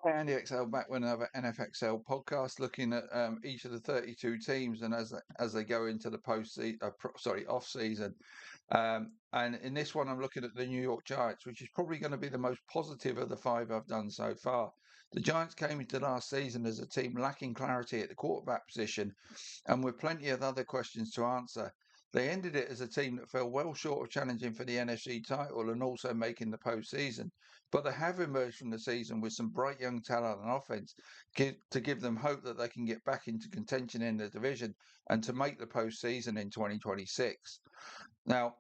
Andy XL back with another NFXL podcast, looking at each of the 32 teams and as they go into the off season. And in this one, I'm looking at the New York Giants, which is probably going to be the most positive of the five I've done so far. The Giants came into last season as a team lacking clarity at the quarterback position, and with plenty of other questions to answer. They ended it as a team that fell well short of challenging for the NFC title and also making the postseason. But they have emerged from the season with some bright young talent and offense to give them hope that they can get back into contention in the division and to make the postseason in 2026. Now,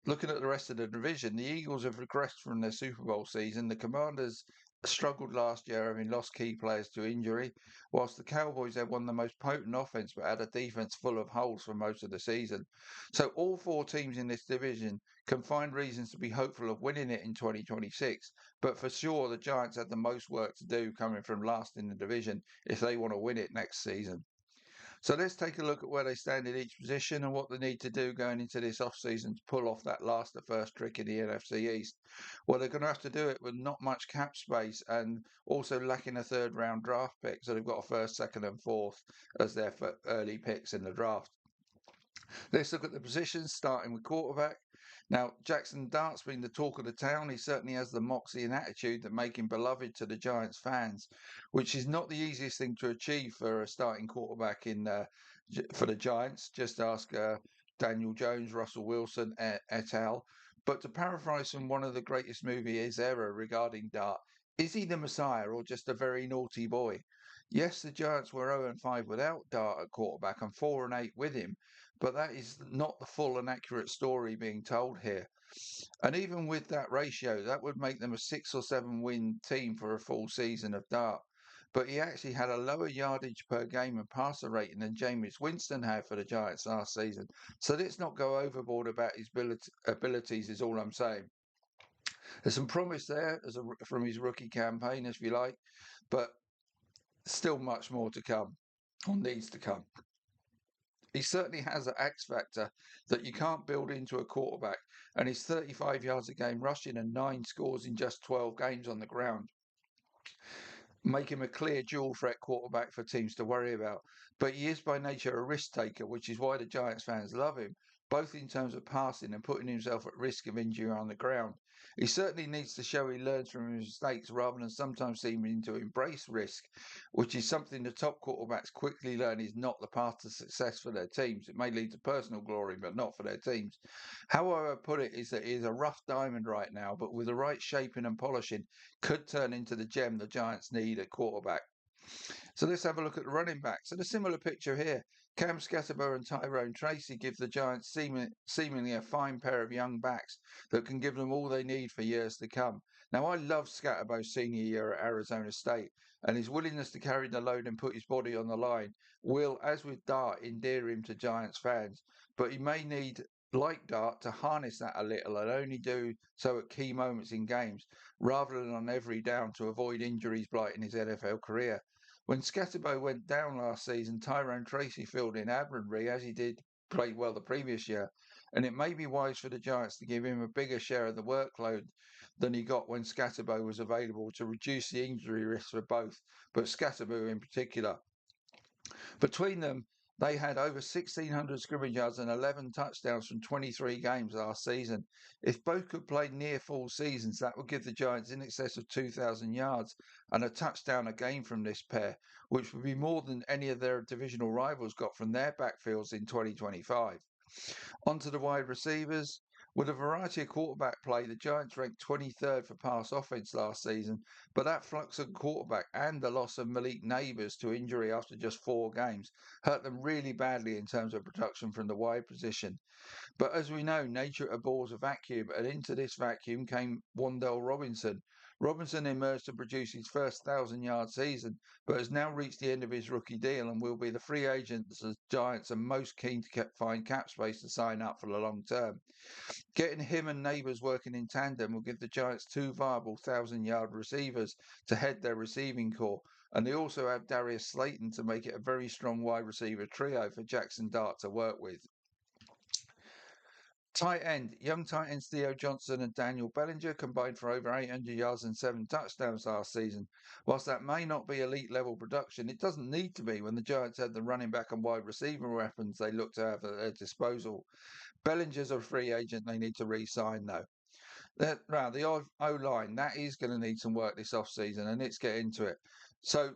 looking at the rest of the division, the Eagles have regressed from their Super Bowl season. The Commanders struggled last year, having lost key players to injury, whilst the Cowboys had won the most potent offense but had a defense full of holes for most of the season. So all four teams in this division can find reasons to be hopeful of winning it in 2026. But for sure, the Giants have the most work to do coming from last in the division if they want to win it next season. So let's take a look at where they stand in each position and what they need to do going into this off-season to pull off that last the first trick in the NFC East. Well, they're going to have to do it with not much cap space and also lacking a third round draft pick. So they've got a first, second, and fourth as their early picks in the draft. Let's look at the positions, starting with quarterback. Now, Jackson Dart's been the talk of the town. He certainly has the moxie and attitude that make him beloved to the Giants fans, which is not the easiest thing to achieve for a starting quarterback for the Giants. Just ask Daniel Jones, Russell Wilson, et al. But to paraphrase from one of the greatest movies ever regarding Dart, is he the Messiah or just a very naughty boy? Yes, the Giants were 0-5 without Dart at quarterback and 4-8 with him, but that is not the full and accurate story being told here. And even with that ratio, that would make them a 6 or 7 win team for a full season of Dart. But he actually had a lower yardage per game and passer rating than Jameis Winston had for the Giants last season. So let's not go overboard about his abilities, is all I'm saying. There's some promise there from his rookie campaign, if you like, but still much more to come, or needs to come. He certainly has an X factor that you can't build into a quarterback, and his 35 yards a game rushing and 9 scores in just 12 games on the ground make him a clear dual threat quarterback for teams to worry about. But he is by nature a risk taker, which is why the Giants fans love him, both in terms of passing and putting himself at risk of injury on the ground. He certainly needs to show he learns from his mistakes rather than sometimes seeming to embrace risk, which is something the top quarterbacks quickly learn is not the path to success for their teams. It may lead to personal glory, but not for their teams. How I would put it is that he is a rough diamond right now, but with the right shaping and polishing, could turn into the gem the Giants need at quarterback. So let's have a look at the running backs. And a similar picture here. Cam Scatterbo and Tyrone Tracy give the Giants seemingly a fine pair of young backs that can give them all they need for years to come. Now, I love Scatterbo's senior year at Arizona State, and his willingness to carry the load and put his body on the line will, as with Dart, endear him to Giants fans. But he may need, like Dart, to harness that a little and only do so at key moments in games, rather than on every down to avoid injuries blighting his NFL career. When Scatterbo went down last season, Tyrone Tracy filled in admirably, as he did play well the previous year, and it may be wise for the Giants to give him a bigger share of the workload than he got when Scatterbo was available to reduce the injury risk for both, but Scatterbo in particular. Between them, they had over 1,600 scrimmage yards and 11 touchdowns from 23 games last season. If both could play near full seasons, that would give the Giants in excess of 2,000 yards and a touchdown a game from this pair, which would be more than any of their divisional rivals got from their backfields in 2025. Onto the wide receivers. With a variety of quarterback play, the Giants ranked 23rd for pass offense last season, but that flux of quarterback and the loss of Malik Nabers to injury after just 4 games hurt them really badly in terms of production from the wide position. But as we know, nature abhors a vacuum, and into this vacuum came Wandell Robinson. Robinson emerged to produce his first 1,000-yard season, but has now reached the end of his rookie deal and will be the free agent the Giants are most keen to find cap space to sign up for the long term. Getting him and Nabers working in tandem will give the Giants two viable 1,000-yard receivers to head their receiving corps, and they also have Darius Slayton to make it a very strong wide receiver trio for Jackson Dart to work with. Tight end, young tight ends Theo Johnson and Daniel Bellinger combined for over 800 yards and 7 touchdowns last season. Whilst that may not be elite level production, it doesn't need to be when the Giants had the running back and wide receiver weapons they look to have at their disposal. Bellinger's a free agent they need to re-sign though. Now the O-line, that is going to need some work this off-season, and let's get into it. So,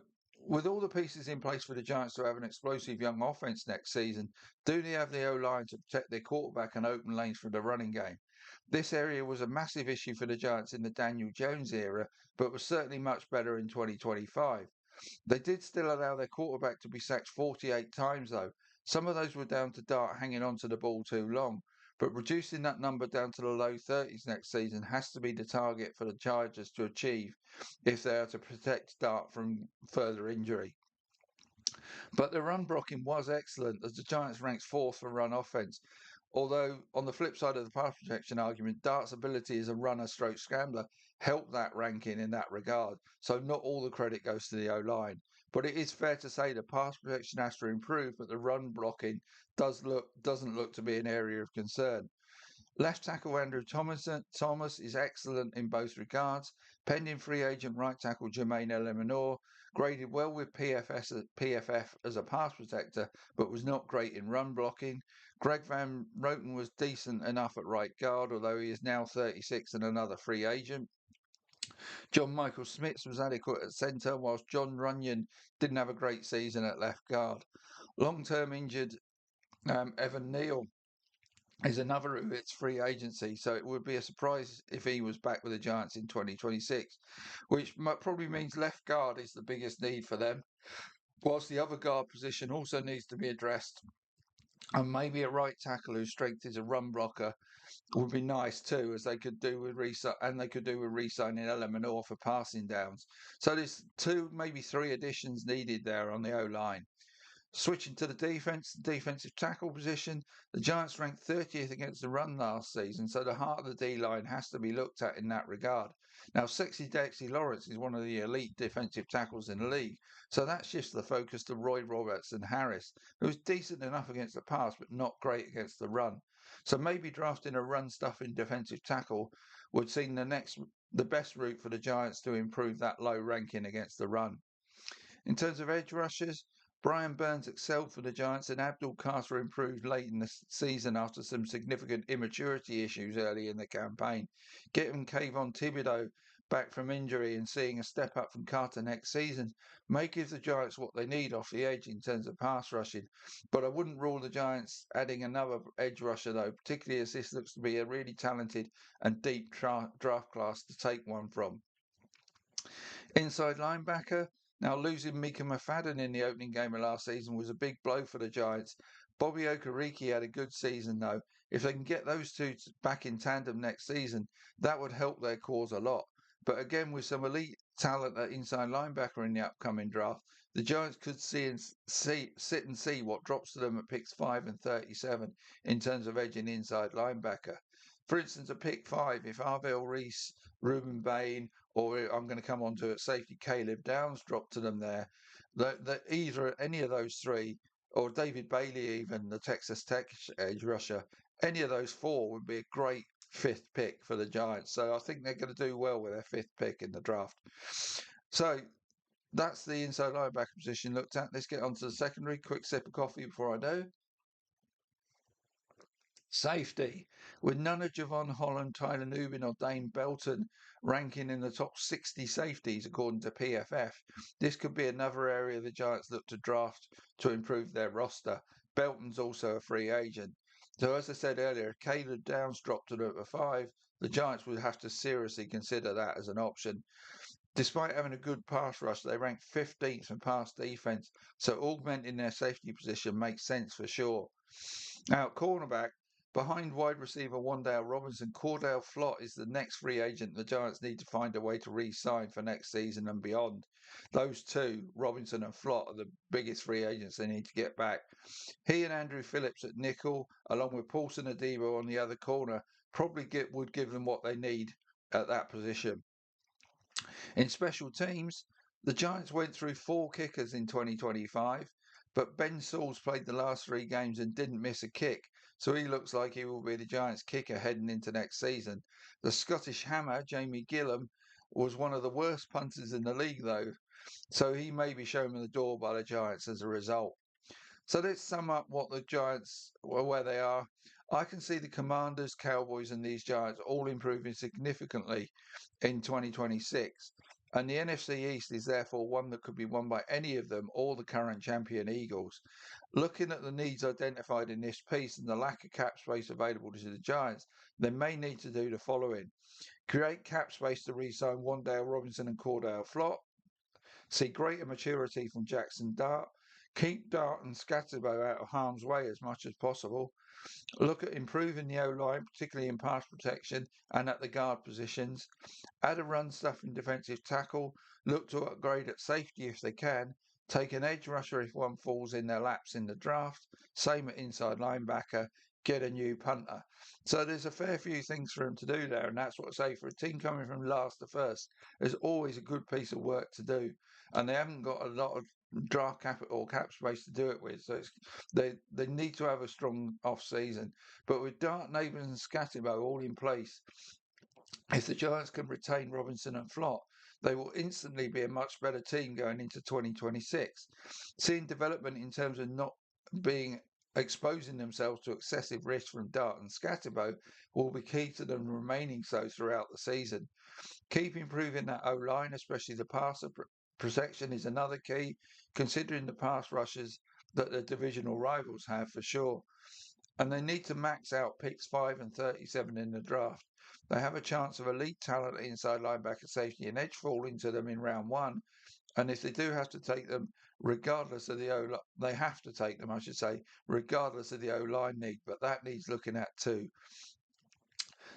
with all the pieces in place for the Giants to have an explosive young offense next season, do they have the O-line to protect their quarterback and open lanes for the running game? This area was a massive issue for the Giants in the Daniel Jones era, but was certainly much better in 2025. They did still allow their quarterback to be sacked 48 times, though. Some of those were down to Dart hanging on to the ball too long. But reducing that number down to the low 30s next season has to be the target for the Chargers to achieve if they are to protect Dart from further injury. But the run blocking was excellent as the Giants ranked fourth for run offense. Although, on the flip side of the pass protection argument, Dart's ability as a runner stroke scrambler helped that ranking in that regard. So, not all the credit goes to the O line. But it is fair to say the pass protection has to improve, but the run blocking doesn't look to be an area of concern. Left tackle Andrew Thomas is excellent in both regards. Pending free agent right tackle Jermaine Eleanor graded well with PFF as a pass protector, but was not great in run blocking. Greg Van Roten was decent enough at right guard, although he is now 36 and another free agent. John Michael Smith was adequate at centre, whilst John Runyon didn't have a great season at left guard. Long-term injured Evan Neal is another who hits free agency, so it would be a surprise if he was back with the Giants in 2026, which probably means left guard is the biggest need for them, whilst the other guard position also needs to be addressed. And maybe a right tackle whose strength is a run blocker would be nice too, as they could do with re-signing Eleanor for passing downs. So there's two, maybe three additions needed there on the O line. Switching to the defensive tackle position, the Giants ranked 30th against the run last season, so the heart of the D line has to be looked at in that regard. Now, Sexy Dexy Lawrence is one of the elite defensive tackles in the league, so that shifts the focus to Roy Robertson Harris, who's decent enough against the pass but not great against the run. So maybe drafting a run-stuffing defensive tackle would seem the best route for the Giants to improve that low ranking against the run. In terms of edge rushers, Brian Burns excelled for the Giants and Abdul Carter improved late in the season after some significant immaturity issues early in the campaign. Getting Kayvon Thibodeau back from injury and seeing a step up from Carter next season may give the Giants what they need off the edge in terms of pass rushing. But I wouldn't rule the Giants adding another edge rusher though, particularly as this looks to be a really talented and deep draft class to take one from. Inside linebacker, now losing Mika McFadden in the opening game of last season was a big blow for the Giants. Bobby Okereke had a good season though. If they can get those two back in tandem next season, that would help their cause a lot. But again, with some elite talent at inside linebacker in the upcoming draft, the Giants could sit and see what drops to them at picks 5 and 37 in terms of edging inside linebacker. For instance, at pick 5, if Arvell Reese, Ruben Bain, or I'm going to come on to at safety, Caleb Downs dropped to them there. That either any of those three, or David Bailey, even the Texas Tech edge rusher, any of those four would be a great fifth pick for the Giants. So I think they're going to do well with their fifth pick in the draft. So that's the inside linebacker position looked at. Let's get on to the secondary. Quick sip of coffee before I do. Safety, with none of Javon Holland, Tyler Nubin, or Dane Belton ranking in the top 60 safeties according to PFF, this could be another area the Giants look to draft to improve their roster. Belton's also a free agent. So as I said earlier, if Caleb Downs dropped to number 5, the Giants would have to seriously consider that as an option. Despite having a good pass rush, they rank 15th in pass defense, so augmenting their safety position makes sense for sure. Now, cornerback, behind wide receiver Wan'Dale Robinson, Cordell Flott is the next free agent the Giants need to find a way to re-sign for next season and beyond. Those two, Robinson and Flott, are the biggest free agents they need to get back. He and Andrew Phillips at nickel, along with Paulson Adebo on the other corner, probably would give them what they need at that position. In special teams, the Giants went through 4 kickers in 2025, but Ben Sauls played the last 3 games and didn't miss a kick. so he looks like he will be the Giants' kicker heading into next season. The Scottish Hammer, Jamie Gillam, was one of the worst punters in the league, though, so he may be shown the door by the Giants as a result. So let's sum up what the Giants, well, where they are. I can see the Commanders, Cowboys, and these Giants all improving significantly in 2026. And the NFC East is therefore one that could be won by any of them or the current champion Eagles. Looking at the needs identified in this piece and the lack of cap space available to the Giants, they may need to do the following: create cap space to re-sign Wan'Dale Robinson and Cordell Flott, see greater maturity from Jackson Dart, keep Dart and Scatterbo out of harm's way as much as possible, look at improving the O-line, particularly in pass protection and at the guard positions, add a run-stuffing defensive tackle, look to upgrade at safety if they can, take an edge rusher if one falls in their laps in the draft, same at inside linebacker, get a new punter. So there's a fair few things for him to do there, and that's what I say for a team coming from last to first. There's always a good piece of work to do, and they haven't got a lot of draft capital or cap space to do it with. So they need to have a strong off season. But with Dart, Neighbours, and Scatterbo all in place, if the Giants can retain Robinson and Flott, they will instantly be a much better team going into 2026. Seeing development in terms of not being exposing themselves to excessive risk from Dart and Scatterbo will be key to them remaining so throughout the season. Keep improving that O-line, especially the passer protection is another key, considering the pass rushes that the divisional rivals have for sure. And they need to max out picks 5 and 37 in the draft. They have a chance of elite talent at inside linebacker, safety, and edge falling to them in round one. And if they do have to take them, regardless of the O, they have to take them, I should say, regardless of the O line need. But that needs looking at too.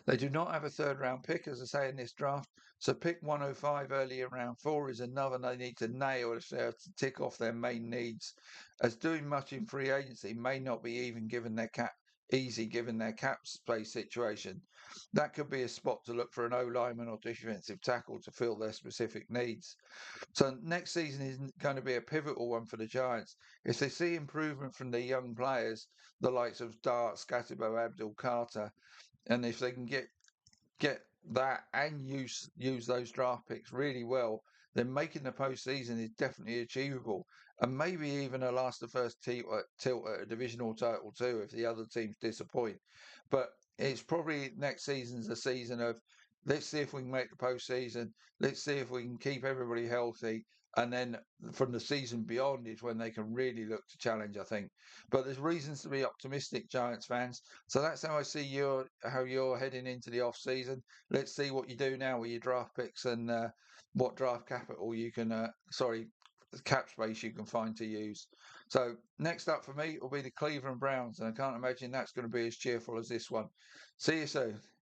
They do not have a third round pick, as I say, in this draft. So pick 105 early in round four is another they need to nail if they're to tick off their main needs, as doing much in free agency may not be even given their cap space situation. That could be a spot to look for an O lineman or defensive tackle to fill their specific needs. So next season is going to be a pivotal one for the Giants. If they see improvement from their young players, the likes of Dart, Scatterbo, Abdul Carter, and if they can get that and use those draft picks really well, then making the postseason is definitely achievable, and maybe even a last the first tilt at a divisional title too if the other teams disappoint. But it's probably next season's a season of let's see if we can make the postseason, let's see if we can keep everybody healthy, and then from the season beyond is when they can really look to challenge, I think. But there's reasons to be optimistic, Giants fans. So that's how I see how you're heading into the off season. Let's see what you do now with your draft picks and what draft capital you can, cap space you can find to use. So next up for me will be the Cleveland Browns, and I can't imagine that's going to be as cheerful as this one. See you soon.